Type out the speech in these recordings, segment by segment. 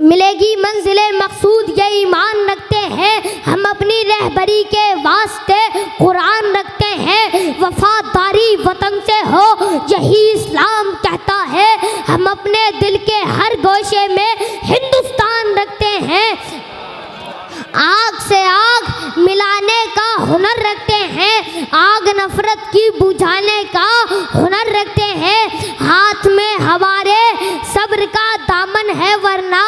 मिलेगी मंजिले मकसूद ये ईमान रखते हैं हम, अपनी रहबरी के वास्ते कुरान रखते हैं, वफादारी वतन से हो यही इस्लाम कहता है, हम अपने दिल के हर गोशे में हिंदुस्तान रखते हैं, आग से आग मिलाने का हुनर रखते हैं, आग नफरत की बुझाने का हुनर रखते हैं, हाथ में हमारे सब्र का दामन है वरना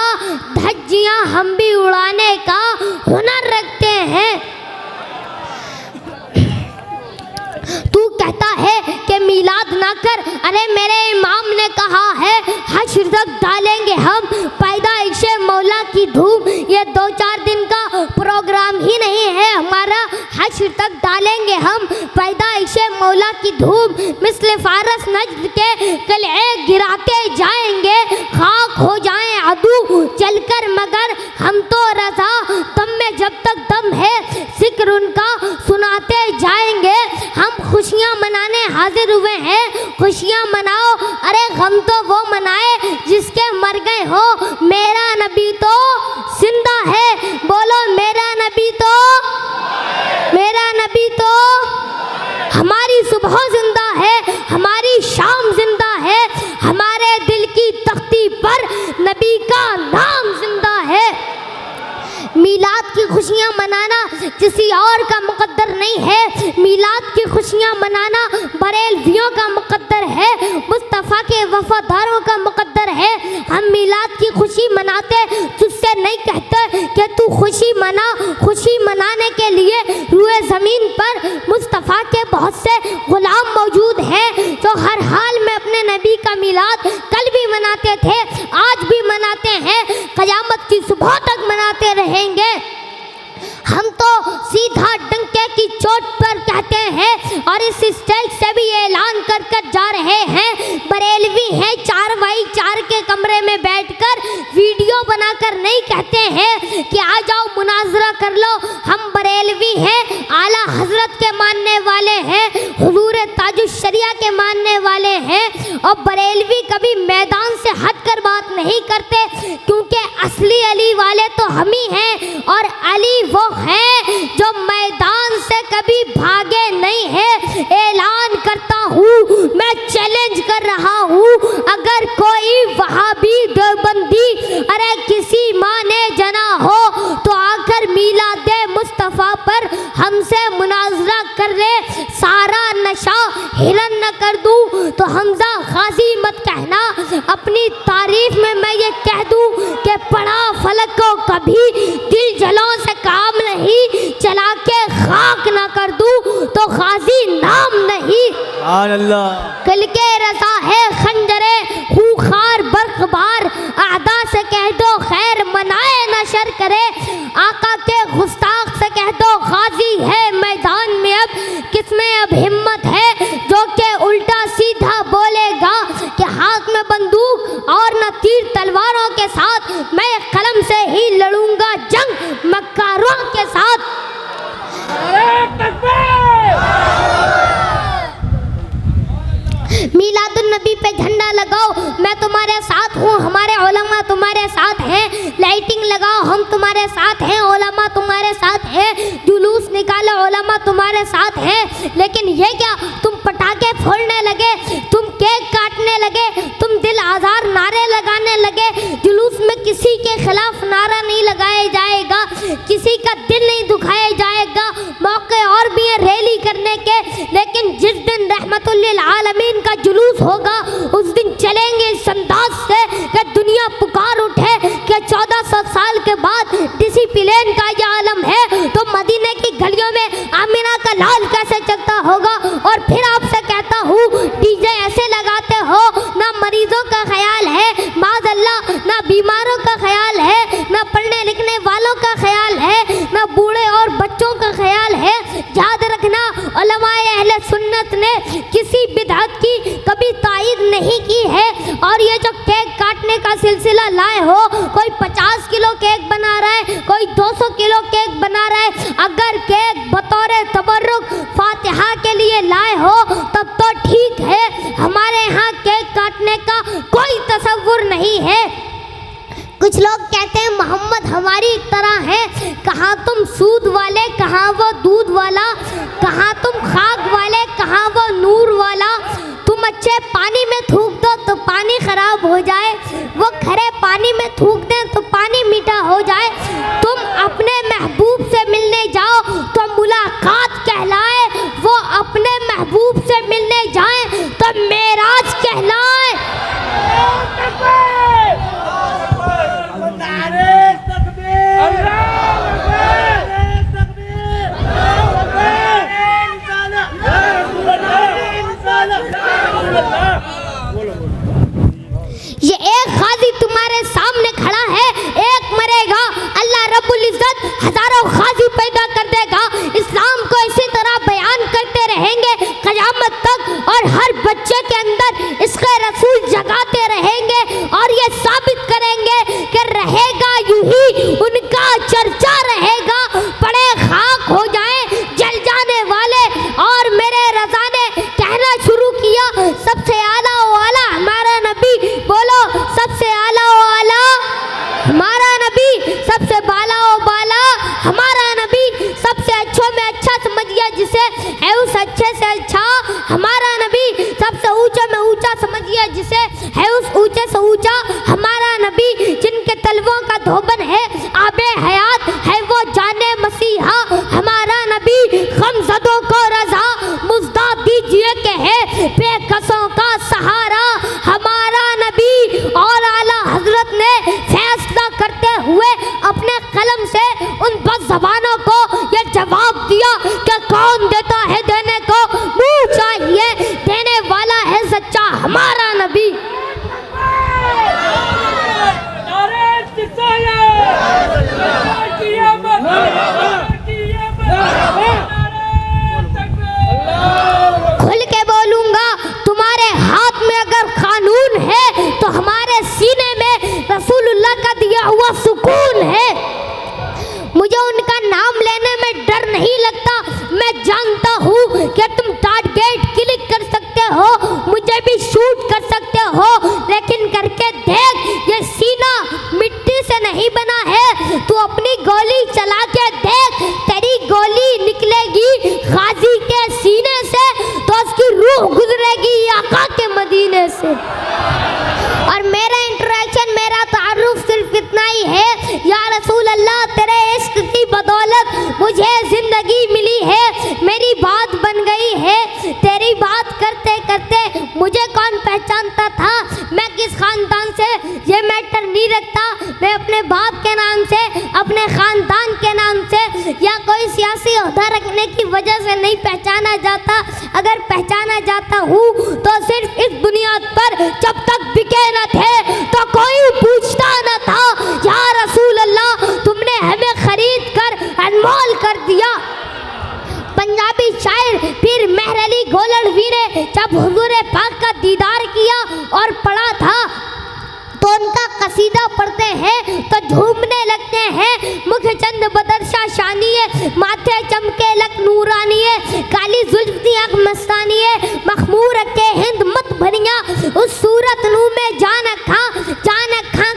धज्जियां हम भी उड़ाने का हुनर रखते हैं। तू कहता है कि मीलाद ना कर, अरे मेरे इमाम ने कहा है हश्र तक डालेंगे हम पैदाइशे मौला की धूम, ये 2-4 दिन का प्रोग्राम ही नहीं है हमारा, हश्र तक डालेंगे हम पैदाइशे मौला की धूम, मिस्ल फारस नज्द के कलए गिराते जाएंगे, खाक हो जाएं अदू चलकर मगर हम तो रजा दम में जब तक दम है जिक्र उनका सुनाते जाएंगे, हम खुशियाँ मनाने हाजिर हुए हैं, खुशियाँ मनाओ, अरे गम तो वो मनाए जिसके मर गए हो, मेरा नबी तो जिंदा है, बोलो मेरा नबी तो, मेरा नबी तो, हमारी सुबह जिंदा है, हमारी शाम जिंदा है, हमारे दिल की तख्ती पर नबी का नाम जिंदा है। मीलाद की खुशियाँ मनाना किसी और का मुकद्दर नहीं है, मीलाद की खुशियाँ मनाना बरेलवियों का मुकद्दर है, मुस्तफ़ा के वफादारों का मुकद्दर है, हम मीलाद की खुशी मनाते तुझसे नहीं कहते कि तू खुशी मना, खुशी मनाने के लिए रूए ज़मीन पर मुस्तफ़ा के बहुत से गुलाम मौजूद हैं जो हर हाल में अपने नबी का मीलाद कल भी मनाते थे, आज भी मनाते हैं, क़यामत की सुबह तक मनाते रहेंगे। हम तो सीधा डंके की चोट पर कहते हैं और इस स्टेज से भी ऐलान कर कर जा रहे हैं, बरेलवी हैं 4x4 के कमरे में बैठकर वीडियो बनाकर नहीं कहते हैं कि आ जाओ मुनाजरा कर लो, हम बरेलवी हैं, आला हजरत के मानने वाले हैं, हुजूर ताजुश शरिया के मानने वाले हैं, और बरेलवी कभी मैदान से हटकर बात नहीं करते क्योंकि असली अली वाले तो हम ही हैं और अली वो है जो मैदान से कभी भागे नहीं है। ऐलान करता हूँ, मैं चैलेंज कर रहा हूँ, अगर कोई वहाबी देवबंदी अरे किसी माँ ने जना हो तो आकर मीलादे मुस्तफ़ा पर हमसे मुनाजरा कर ले, सारा नशा हिलन न कर दूँ तो हमजा गाजी मत कहना, अपनी तारीफ में मैं ये कह दूँ कि पढ़ा फलक को कभी दिल जलों से काम नहीं, चला के खाक ना कर दूँ तो गाजी नाम नहीं। अल्लाह कल के रजा है खंजरे खूखार बर्कबार, आदा से कह दो खैर मनाए न शर करे, आका के गुस्ताख से कह दो गाजी है मैदान में, अब किसमें अब हिम्मत है जो के उल्टा सीधा बोलेगा कि हाथ में बंदूक और न तीर तलवारों के साथ, मैं कलम से ही लड़ूंगा जंग मक्कारों के साथ। मीलादुन नबी पे झंडा लगाओ, मैं तुम्हारे साथ हूँ, हमारे उलमा तुम्हारे साथ हैं, लाइटिंग लगाओ हम तुम्हारे साथ हैं, उलमा तुम्हारे साथ हैं, जुलूस निकालो उलमा तुम्हारे साथ हैं, लेकिन ये क्या तुम पटाखे फोड़ने लगे, तुम केक काटने लगे, तुम दिल आज़ार नारे लगाने लगे, जुलूस में किसी के खिलाफ नारा नहीं लगाया जाएगा, किसी का दिल नहीं दुखाया जाएगा, मौके और भी हैं रैली करने के, लेकिन जिस दिन रहमतुल लिल आलमीन का जुलूस होगा उस दिन चलेंगे इस अंदाज से कि दुनिया पुकार उठे कि 1400 साल के बाद डिसिप्लिन का ये आलम है तो मदीने की गलियों में आमिना का लाल कैसे चलता होगा। और फिर आपसे कहता हूँ, डीजे ऐसे लगाते हो, ना मरीजों का ख्याल है माज़अल्लाह, ना बीमारों का ख्याल है, ना पढ़ने लिखने वालों का ख्याल है, ना बूढ़े और बच्चों का ख्याल है। याद रखना, उलमाए अहले सुन्नत ने किसी बिदअत की कभी तायीद नहीं की है। और ये जो केक काटने का सिलसिला लाए हो, कोई 50 किलो केक बना रहा है, कोई 200 किलो केक बना रहा है, अगर केक बतौर तबर्रुक फातिहा के लिए लाए हो तब तो ठीक है, हमारे यहाँ केक काटने का कोई तसव्वुर नहीं है। कुछ लोग कहते हैं मोहम्मद हमारी तरह है, कहाँ तुम सूद वाले कहाँ वो दूध वाला, कहाँ तुम खाक वाले कहाँ वो नूर वाला। तुम अच्छे पानी में थूक दो तो पानी खराब हो जाए, वो खरे पानी में थूक दें तो पानी मीठा हो जाए। तुम अपने महबूब से मिलने जाओ तो मुलाकात कहलाए, वो अपने महबूब से मिलने जाए तो मेराज कहलाए। ये एक गाजी तुम्हारे सामने खड़ा है, एक मरेगा, अल्लाह रब्बुल इज्जत हजारों गाजी पैदा कर देगा। इस्लाम को इसी तरह बयान करते रहेंगे क़यामत तक, और हर बच्चे के अंदर इसके रसूल जगाते रहेंगे और ये साबित करेंगे कि रहेगा यूं ही, उनका चर्चा रहेगा। पड़े खाक हो जाए जल जाने वाले, और मेरे रज़ा ने कहना शुरू किया सबसे आला वाला हमारा नबी। बोलो सबसे आला वाला हमारा नबी, सबसे बाला ओ बाला हमारा नबी, सबसे अच्छों में अच्छा समझिए जिसे है उस अच्छे से अच्छा हमारा नबी, सबसे ऊंचे में ऊंचा समझिए जिसे है उस ऊंचे से ऊंचा हमारा नबी। जिनके तलवों का धोबन है आबे हयात है वो जाने मसीहा हमारा नबी। गमज़दों को रज़ा मुज़्दा दीजिए के है बेकसों का सहारा हमारा नबी। और आला हजरत ने फैसला करते हुए अपने कलम से उन बज़बानों को ये जवाब दिया कि कौन देता है देने को मुँह चाहिए, देने वाला है सच्चा हमारा नबी। खुल के बोलूंगा, तुम्हारे हाथ में अगर कानून है तो हमारे सीने में रसूलुल्लाह का दिया हुआ सुकून है। मुझे उनका नाम लेने में डर नहीं लगता। मैं जानता हूँ कि तुम टारगेट क्लिक कर सकते हो, मुझे भी शूट कर सकते हो, लेकिन करके देख, ये सीना मिट्टी से नहीं बना है। तू अपनी गोली चला के देख, तेरी गोली निकलेगी गाजी के सीने से तो उसकी रूह गुजरेगी आका के मदीने से। और मेरा इंटरेक्शन, मेरा तारुफ सिर्फ इतना ही है, या रसूल अल्लाह तेरे इश्क की बदौलत मुझे जिंदगी मिली है, मेरी बात बन गई है। तेरी बात करते करते मुझे कौन पहचानता था, मैं किस खानदान से, ये मैटर नहीं रखता। मैं अपने बाप के नाम से, अपने खानदान के नाम से, या कोई सियासी ओहदा रखने की वजह से नहीं पहचाना जाता। अगर पहचाना जाता हूँ तो सिर्फ इस बुनियाद पर जब तक बिके न थे तो कोई पूछता न था। या रसूल अल्लाह तुमने हमें खरीद कर अनमोल कर दिया। पंजाबी शायर पीर मेहर अली गोलड़वी ने जब हुजूर पाक का दीदार किया और पढ़ा था तो उनका कसीदा पढ़ते हैं तो झूमने लगते हैं। मुख चंद बदरशा शानिए, माथे चमके लक नूरानिए, काली जुल्फ दी आँख मस्तानिए, मखमूर के हिंद मत भरिया, उस सूरत नू में जान अखा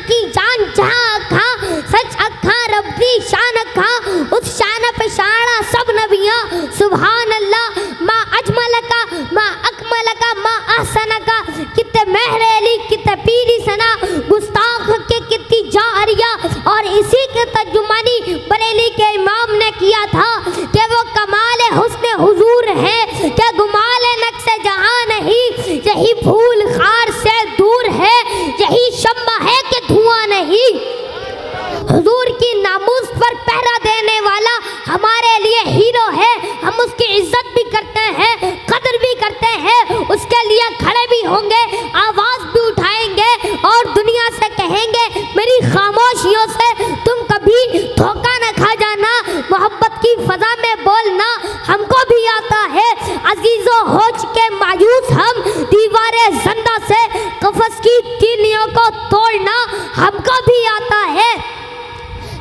की जान जहाँ अखा, सच अखा रब दी शान अखा, उस शान पे शाना सब नबियाँ। सुभान अल्लाह माँ अजमल का, माँ अकमल का, माँ अहसन का, कितने मेहर अली कितने पीरी सना, गुस्ताख के कितनी जारिया। और इसी के तर्जुमानी बरेली के इमाम ने किया था कि वो कमाल हुस्न हुजूर है कि गुमाल नक्शे जहाँ नहीं, यही फूल खार से दूर है, यही शम्मा है कि धुआं नहीं। हुजूर की नामूस पर पहरा देने वाला हमारे लिए हीरो है। हम उसकी इज्जत भी करते हैं, कदर भी करते हैं, उसके लिए खड़े भी होंगे, आवाज भी उठाएंगे और दुनिया से कहेंगे मेरी खामोशियों से तुम कभी धोखा न खा जाना। मोहब्बत की फजा में बोलना हमको भी आता है। अजीजों हो चुके मायूस हम, दीवारें जिंदा से कफस की तीलियों को तोड़ना हमको भी आता है।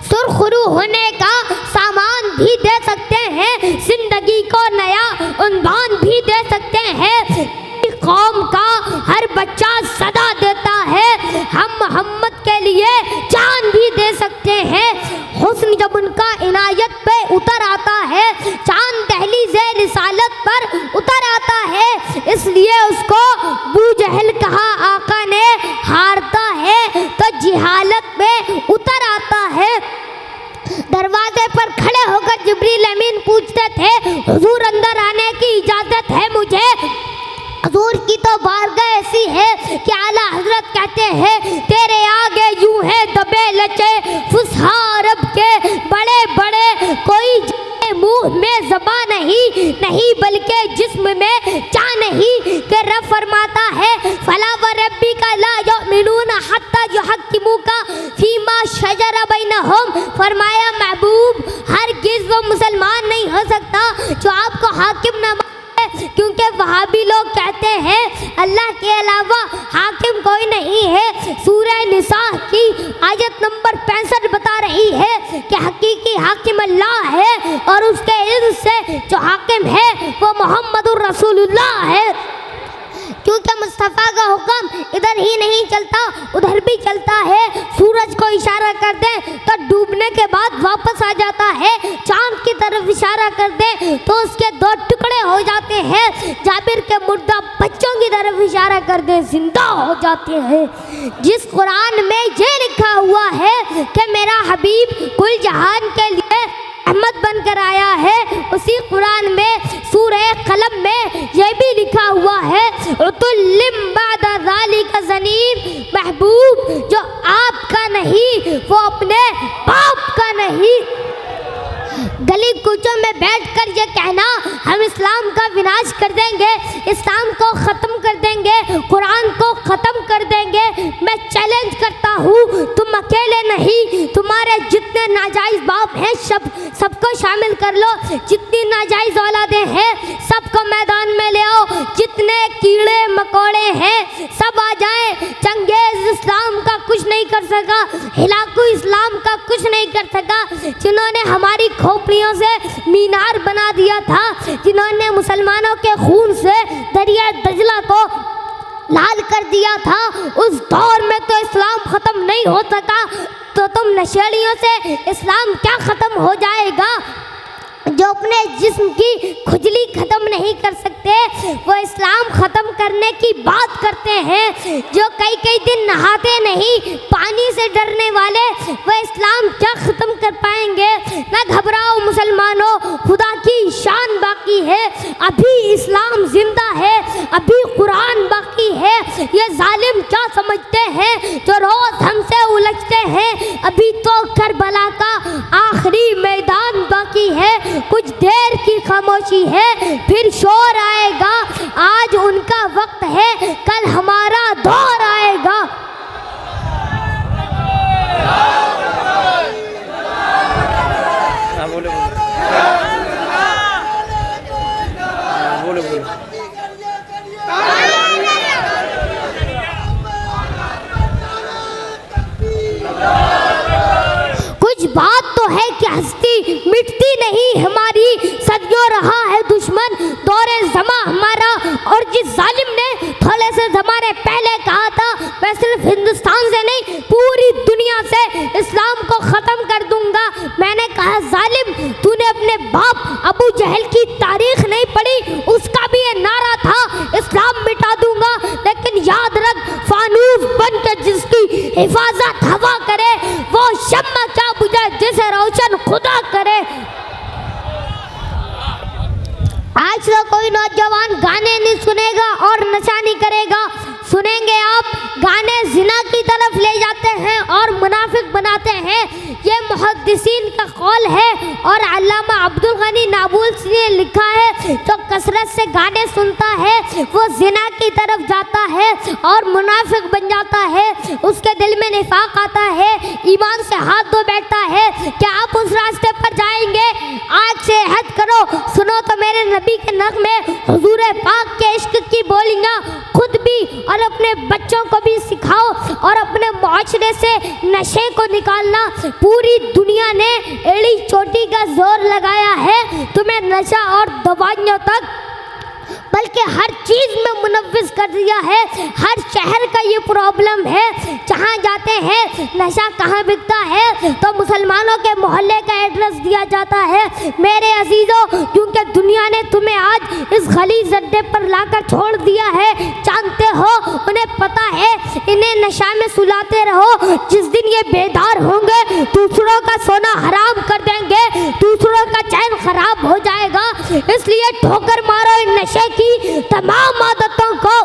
सुरखरू होने का सामान भी दे सकते हैं, जिंदगी को नया उन्वान भी दे सकते हैं। कौम का हर बच्चा सदा देता है, हम मोहम्मद के लिए जान हुजूर अंदर आने की इजाज़त है मुझे। हुजूर की तो बारगाह ऐसी है कि आला हजरत कहते हैं तेरे आगे यूं है दबे लचे फुसहा अरब के बड़े बड़े, कोई मुंह में ज़बां नहीं बल्कि जिस्म में जा नहीं, कि रब फरमाता है फला व रब्बी का ला युमिनून हत्ता युहक्किमूका फीमा शजरा बैनहुम। फरमाया महबूब हरगिज़ वो मुसलमान नहीं हो सकता जो आपको हाकिम न, क्योंकि वहाबी लोग कहते हैं अल्लाह के अलावा हाकिम कोई नहीं है। सूरह निसा की आयत नंबर 65 बता रही है कि हकीकी हाकिम अल्लाह है और उसके इल्म से जो हाकिम है वो मोहम्मदुर रसूलुल्लाह है। क्योंकि मुस्तफ़ा का हुक्म इधर ही नहीं चलता उधर भी चलता है। सूरज को इशारा कर दे तो डूबने के बाद वापस आ जाता है, चांद की तरफ इशारा कर दे तो उसके 2 टुकड़े हो जाते हैं, जाबिर के मुर्दा बच्चों की तरफ इशारा कर दे जिंदा हो जाते हैं। जिस कुरान में ये लिखा हुआ है कि मेरा हबीब कुल जहान के लिए रहमत बनकर आया है, उसी कुरान में सूरह कलम में यह भी लिखा हुआ है उतुल्लिम बादा ज़ालिका ज़नीम। महबूब जो आपका नहीं वो अपने बाप का नहीं। गली कूचों में बैठकर ये कहना हम इस्लाम का विनाश कर देंगे, इस्लाम को ख़त्म कर देंगे, कुरान को ख़त्म कर देंगे, मैं चैलेंज करता हूँ तुम अकेले नहीं, तुम्हारे जितने नाजायज़ बाप हैं सबको शामिल कर लो, जितनी नाजायज़ औलादें हैं सबको मैदान में ले आओ, जितने कीड़े मकोड़े हैं सब आ जाएं। चंगेज़ इस्लाम का कुछ नहीं कर सका, हिलाकू इस्लाम का कुछ नहीं कर सका, जिन्होंने हमारी खोपड़ियों से मीनार बना दिया था, जिन्होंने मुसलमानों के खून से दरिया दजला को लाल कर दिया था, उस दौर में तो इस्लाम ख़त्म नहीं हो सका, तो तुम नशेड़ियों से इस्लाम क्या ख़त्म हो जाएगा। जो अपने जिस्म की खुजली ख़त्म नहीं कर सकते वो इस्लाम ख़त्म करने की बात करते हैं। जो कई दिन नहाते नहीं, पानी से डरने वाले, वो इस्लाम क्या ख़त्म कर पाएंगे। ना घबराओ मुसलमानों, खुदा की शान बाकी है, अभी इस्लाम जिंदा है, अभी कुरान बाकी है। ये जालिम क्या समझते हैं जो रोज़ हमसे उलझते हैं, अभी तो करबला का आखिरी मैदान बाकी है, कुछ देर की खामोशी है फिर शोर आएगा, आज उनका वक्त है कल हमारा दौर आएगा। कुछ बात तो है कि हस्ती मिटती नहीं हमारी, सदियों रहा है दुश्मन दौरे ज़मा हमारा, और जिस जालिम ने थोड़े से ज़माने पहले कहा था मैं सिर्फ हिंदुस्तान से नहीं पूरी दुनिया से इस्लाम को ख़त्म कर दूंगा, मैंने कहा जालिम तूने अपने बाप अबू जहल की तारीख नहीं पढ़ी, उसका भी ये नारा था इस्लाम मिटा दूंगा, लेकिन याद रख फानूस बन के जिसकी हिफाजत हवा करे वो शम्मा क्या बुझे जिसे रोशन खुदा करे। आज तो कोई नौजवान गाने नहीं सुनेगा और नशा नहीं करेगा, सुनेंगे आप गाने जिना की तरफ ले जाते हैं और मुनाफिक बनाते हैं। ये मुहद्दिसीन का कौल है और अल्लामा अब्दुल गनी नाबुल्सी ने लिखा है जो कसरत से गाने सुनता है वो जिना की तरफ जाता है और मुनाफिक बन जाता है, उसके दिल में निफाक आता है, ईमान से हाथ धो बैठता है। क्या आप उस रास्ते पर जाएंगे? आज से अहद करो, सुनो तो मेरे नबी के नग़्मे, हुजूर पाक के इश्क की बोलियाँ खुद भी और अपने बच्चों को भी सिखाओ और अपने मुआशरे से नशे को निकालना। पूरी दुनिया ने एड़ी चोटी का जोर लगाया है तुम्हें नशा और दवाइयों तक, बल्कि हर चीज़ में मुनव्विस कर दिया है। हर शहर का ये प्रॉब्लम है, जहाँ जाते हैं नशा कहाँ बिकता है तो मुसलमानों के मोहल्ले का एड्रेस दिया जाता है। मेरे अजीज़ों, क्योंकि दुनिया ने तुम्हें आज इस गलीज़ अड्डे पर लाकर छोड़ दिया है, जानते हो, उन्हें पता है इन्हें नशा में सुलाते रहो, जिस दिन ये बेदार होंगे दूसरों का सोना हराम कर देंगे, दूसरों का चैन खराब हो जाएगा। इसलिए ठोकर मारो इन नशे की तमाम आदतों को।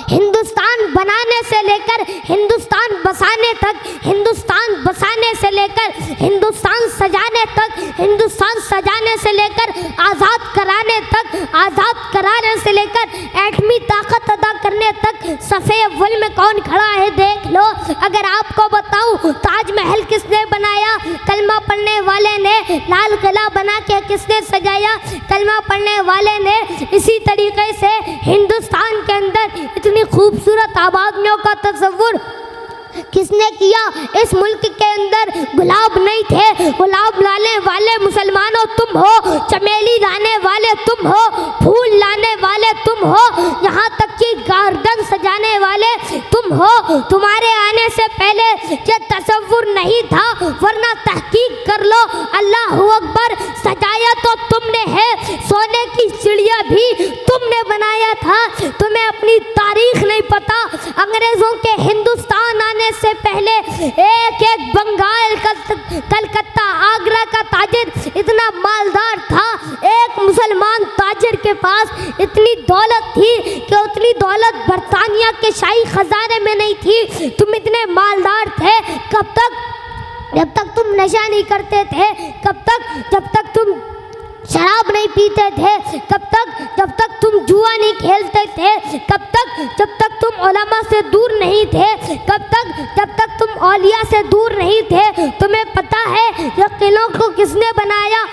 हिंदुस्तान बनाने से लेकर हिंदुस्तान बसाने तक, हिंदुस्तान बसाने से लेकर हिंदुस्तान सजाने तक, हिंदुस्तान सजाने से लेकर आज़ाद कराने तक, आज़ाद कराने से लेकर एटमी ताकत अदा करने तक सफ़े अव्वल में कौन खड़ा है देख लो। अगर आपको बताऊं ताजमहल किसने बनाया? कलमा पढ़ने वाले ने। लाल किला बना के किसने सजाया? कलमा पढ़ने वाले ने। इसी तरीके से हिंदुस्तान के अंदर इतनी खूबसूरत आबादियों का तस्वुर किसने किया? इस मुल्क के अंदर गुलाब नहीं थे, गुलाब लाने वाले मुसलमानों तुम हो, चमेली लाने वाले तुम हो, फूल लाने वाले तुम हो, यहाँ तक कि गार्डन सजाने वाले तुम हो। तुम्हारे आने से पहले ये तस्वुर नहीं था, वरना तहकीक कर लो। अल्लाहू अकबर, सजाया तो तुमने है, सोने की चिड़िया भी तुमने बनाया था। तुम्हें अपनी तारीख नहीं पता। अंग्रेज़ों के हिंदुस्तान आने से पहले एक एक बंगाल, कलकत्ता, आगरा का ताजिर इतना मालदार था। एक मुसलमान ताजिर के पास इतनी दौलत थी कि उतनी दौलत बरतानिया के शाही खजाने में नहीं थी। तुम इतने मालदार थे कब तक? जब तक तुम नशा नहीं करते थे। कब तक? जब तक तुम शराब नहीं पीते थे। कब तक? जब तक तुम जुआ नहीं खेलते थे। कब तक? जब तक तुम उलमा से दूर नहीं थे। कब तक? जब तक तुम औलिया से दूर नहीं थे। तुम्हें पता है ये किलों को किसने बनाया?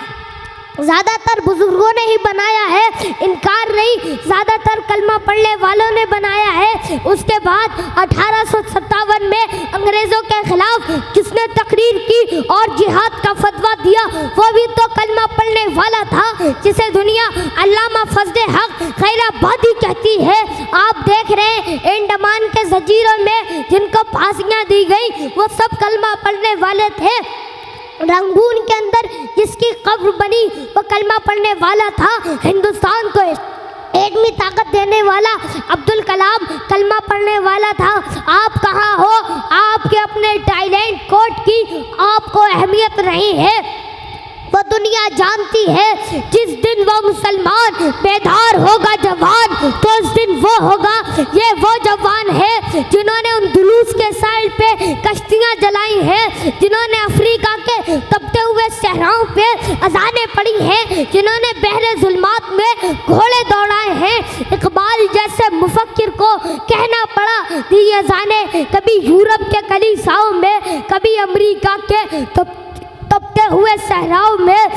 ज़्यादातर बुजुर्गों ने ही बनाया है, इनकार नहीं, ज़्यादातर कलमा पढ़ने वालों ने बनाया है। उसके बाद 1857 में अंग्रेज़ों के खिलाफ किसने तकरीर की और जिहाद का फतवा दिया? वो भी तो कलमा पढ़ने वाला था, जिसे दुनिया अल्लामा फजले हक खैराबादी कहती है। आप देख रहे हैं अंडमान के जजीरों में जिनको फांसियाँ दी गई वो सब कलमा पढ़ने वाले थे। रंगून के अंदर जिसकी कब्र बनी वो कलमा पढ़ने वाला था। हिंदुस्तान को एटमी ताकत देने वाला अब्दुल कलाम कलमा पढ़ने वाला था। आप कहाँ हो? आपके अपने टैलेंट कोड की आपको अहमियत नहीं है, वो दुनिया जानती है। जिस दिन वो मुसलमान बेदार होगा जवान, तो उस दिन वो होगा। ये वो जवान है जिन्होंने उन दुलूस के साइड पे कश्तियाँ जलाई हैं, जिन्होंने अफ्रीका के तपते हुए सहराओं पे अजानें पड़ी हैं, जिन्होंने बहरे जुल्मात में घोड़े दौड़ाए हैं। इकबाल जैसे मुफक्किर को कहना पड़ा कि ये अजानें कभी यूरोप के कलीसाओं में, कभी अमेरिका के तपते हुए सहराओं में।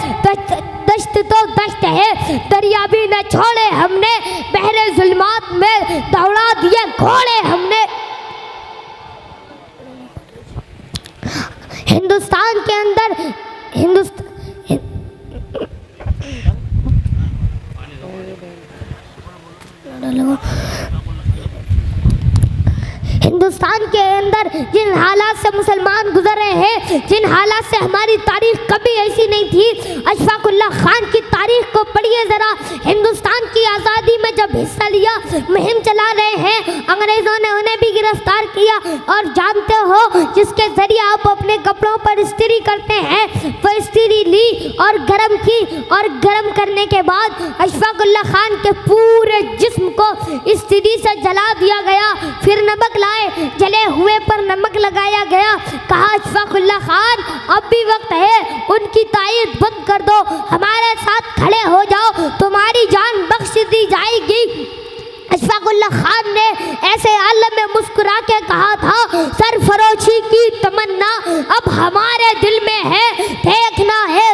दश्त तो दश्त है, दरिया भी न छोड़े हमने, बहरे जुल्मात में दौड़ा दिए घोड़े हमने। हिंदुस्तान के अंदर हिंदुस्तान के अंदर जिन हालात से मुसलमान गुजर रहे हैं, जिन हालात से हमारी तारीख कभी ऐसी नहीं थी। अशफाकुल्लाह खान की तारीख को पढ़िए ज़रा। हिंदुस्तान की आज़ादी में जब हिस्सा लिया, मुहिम चला रहे हैं, अंग्रेज़ों ने उन्हें भी गिरफ्तार किया। और जानते हो जिसके ज़रिए आप अपने कपड़ों पर इस्त्री करते हैं, वो इस्त्री ली और गर्म की, और गर्म करने के बाद अशफाकुल्लाह खान के पूरे जिस्म को इस्त्री से जला दिया गया। फिर नमक लाए, जले हुए पर नमक लगाया गया। कहा अशफाकुल्लाह खान अब भी वक्त है, उनकी तायद बंद कर दो, हमारे साथ खड़े हो जाओ, तुम्हारी जान बख्श दी जाएगी। अशफाकुल्लाह खान ने ऐसे आलम में मुस्कुरा के कहा था, सरफरोशी की तमन्ना अब हमारे दिल में है, देखना है